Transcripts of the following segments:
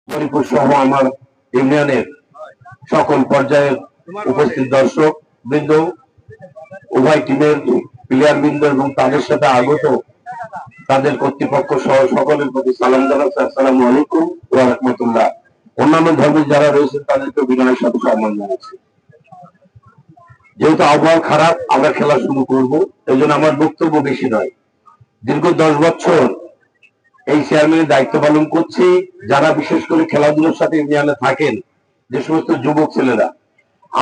হরিপুর সহ আমার ইউনিয়নের সকল পর্যায়ের উপস্থিত দর্শক বৃন্দ, উভয় টিমের প্লেয়ার বৃন্দ এবং তাদের সাথে আগত তাদের কর্তৃপক্ষ সহ সকলের প্রতি সালাম জানাচ্ছি। আসসালামু আলাইকুম ওয়া রাহমাতুল্লাহ। অন্যান্য ধর্মের যারা রয়েছেন তাদেরকে বিনয়ের সাথে সম্মান জানাচ্ছি। যেহেতু আবহাওয়া খারাপ, আমরা খেলা শুরু করব, এই জন্য আমার বক্তব্য বেশি নয়। দীর্ঘ 10 বছর এই চেয়ারম্যানের দায়িত্ব পালন করছি। যারা বিশেষ করে খেলাধুলার সাথে ইউনিয়নে থাকেন, যে সমস্ত যুবক ছেলেরা,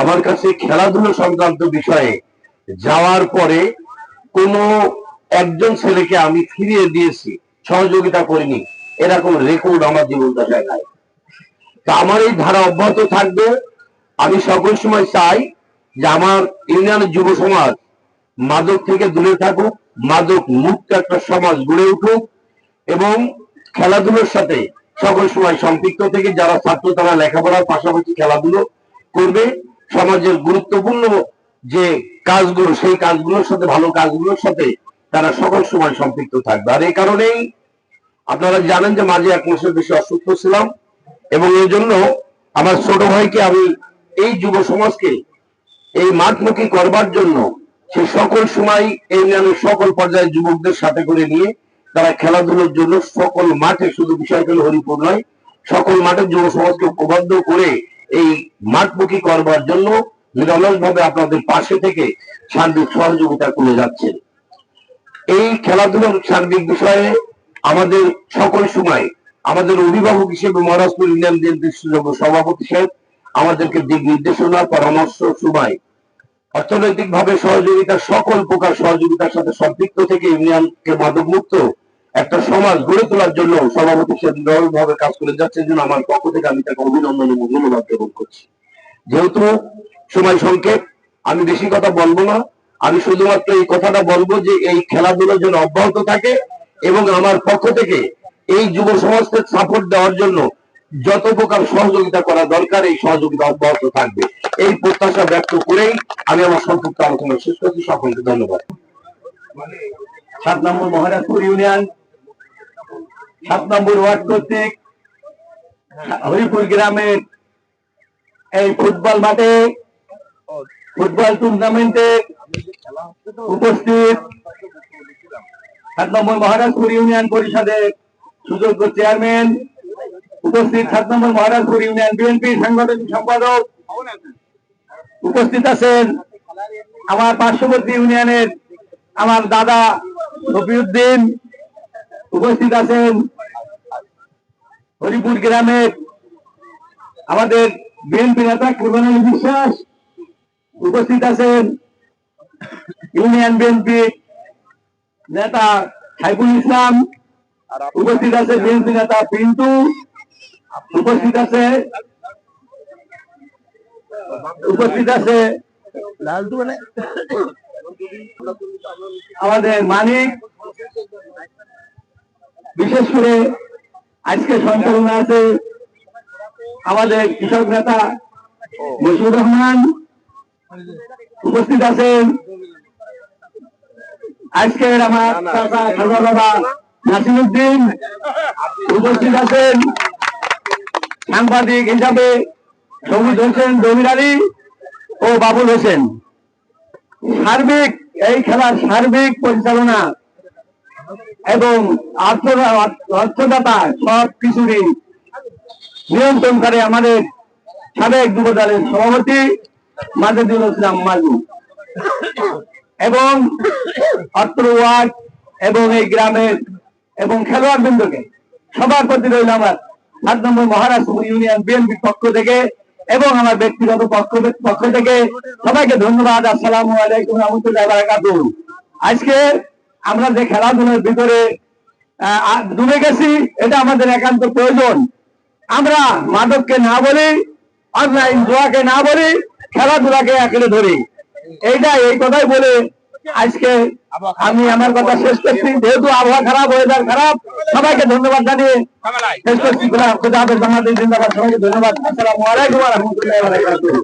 আমার কাছে খেলাধুলা সংক্রান্ত বিষয়ে যাওয়ার পরে কোনো একজন ছেলেকে আমি ফিরিয়ে দিয়েছি, সহযোগিতা করিনি, এরকম রেকর্ড আমার জীবন দশায় নাই। তা আমার এই ধারা অব্যাহত থাকবে। আমি সকল সময় চাই যে আমার ইউনিয়নের যুব সমাজ মাদক থেকে দূরে থাকুক, মাদক মুক্ত একটা সমাজ গড়ে উঠুক এবং খেলাধুলোর সাথে সকল সময় সম্পৃক্ত থেকে যারা ছাত্র তারা লেখাপড়ার পাশাপাশি খেলাধুলো করবে। সমাজের গুরুত্বপূর্ণ যে কাজগুলো, সেই কাজগুলোর সাথে, ভালো কাজগুলোর সাথে তারা সকল সময় সম্পৃক্ত থাকবে। আর এই কারণেই আপনারা জানেন যে মাঝে 1 মাসের বেশি অসুস্থ ছিলাম এবং এই জন্য আমার ছোট ভাইকে আমি এই যুব সমাজকে এই মাঠমুখী করবার জন্য সে সকল সময় এই ইউনিয়নের সকল পর্যায়ের যুবকদের সাথে করে নিয়ে তারা খেলাধুলার জন্য সকল মাঠে, শুধু বিষয় হলো হরিপুর নয়, সকল মাঠে যুব সমাজকে উপবদ্ধ করে এই মাঠমুখী করবার জন্য নিরলসভাবে আপনাদের পাশে থেকে সার্বিক সহযোগিতা করে যাচ্ছেন। এই খেলাধুলার সার্বিক বিষয়ে আমাদের সকল সময় আমাদের অভিভাবক হিসেবে মহারাজপুর ইউনিয়ন বিএনপির সভাপতি সাহেব আমাদেরকে দিক নির্দেশনা, পরামর্শ সময় অর্থনৈতিক ভাবে সহযোগিতা, সকল প্রকার সহযোগিতার সাথে সম্পৃক্ত থেকে ইউনিয়নকে মাদক মুক্ত একটা সমাজ গড়ে তোলার জন্য সভাপতি হিসেবে নিরলসভাবে কাজ করে যাচ্ছে। জন্য আমার পক্ষ থেকে আমি তাকে অভিনন্দন এবং ধন্যবাদ জ্ঞাপন করছি। যেহেতু সময় সংক্ষেপ, আমি বেশি কথা বলবো না। আমি শুধুমাত্র এই কথাটা বলবো যে এই খেলাধুলার জন্য অব্যাহত থাকে এবং আমার পক্ষ থেকে এই যুব সমাজকে সাপোর্ট দেওয়ার জন্য যত প্রকার সহযোগিতা করা দরকার এই সহযোগিতা অব্যাহত থাকবে, এই প্রত্যাশা ব্যক্ত করেই আমি আমার সংক্ষিপ্ত আলোচনা শেষ করছি। সকলকে ধন্যবাদ। 7 নম্বর মহারাজপুর ইউনিয়ন 7 নম্বর ওয়ার্ড কর্তৃক হরিপুর গ্রামের এই ফুটবল মাঠে ফুটবল টুর্নামেন্টে উপস্থিত 7 নম্বর মহারাজপুর ইউনিয়ন পরিষদের সুযোগ্য চেয়ারম্যান, উপস্থিত 7 নম্বর মহারাজপুর ইউনিয়ন বিএনপি সাংগঠনিক সম্পাদক, উপস্থিত আছেন আমার পার্শ্ববর্তী ইউনিয়নের আমার দাদা রফিউদ্দিন, উপস্থিত আছেন হরিপুর গ্রামের আমাদের বিএনপি নেতা কৃপালী বিশ্বাস, উপস্থিত আছেন ইউনিয়ন বিএনপি নেতা সাইফুল ইসলাম, উপস্থিত আছে বিএনপি নেতা পিন্টু, উপস্থিত আছে আমাদের মানিক। বিশেষ করে আজকে সঞ্চালনা আছে আমাদের কৃষক নেতা মশিউর রহমান, উপস্থিত আছেন আজকের আমার চাচা খাজা বাবা নাসিরউদ্দিন, উপস্থিত আছেন সাংবাদিক হিসাবে সবুজ হোসেন, জমির আলী ও বাবুল হোসেন। সার্বিক এই খেলার সার্বিক পরিচালনা এবং অর্থদাতা সব কিছুরই নিয়ন্ত্রণ করে আমাদের সাবেক যুব দলের সভাপতি মাজেদুল ইসলাম মাজু এবং অত্র ওয়ার্ড এবং এই গ্রামের এবং খেলোয়াড় বৃন্দকে সবার প্রতি রইল আমার 7 নম্বর মহারাজপুর ইউনিয়ন বিএনপির পক্ষ থেকে এবং আমার ব্যক্তিগত পক্ষ থেকে সবাইকে ধন্যবাদ। আসসালামু আলাইকুম ওয়া রাহমাতুল্লাহি ওয়া বারাকাতুহু। আজকে আমরা যে খেলাধুলার ভিতরে ডুবে গেছি, এটা আমাদের একান্ত প্রয়োজন। আমরা মাদককে না বলি, অনলাইন জুয়াকে না বলি, খেলাধুলাকে আঁকড়ে ধরি। এই কথাই বলে আজকে আমি আমার কথা শেষ করছি। যেহেতু আবহাওয়া খারাপ, ওয়েদার খারাপ, সবাইকে ধন্যবাদ জানিয়ে শেষ করছি। খোদা হাফেজ, বাংলাদেশ জিন্দাবাদ। সবাইকে ধন্যবাদ। আসসালামু আলাইকুম ওয়া রাহমাতুল্লাহি ওয়া বারাকাতুহু।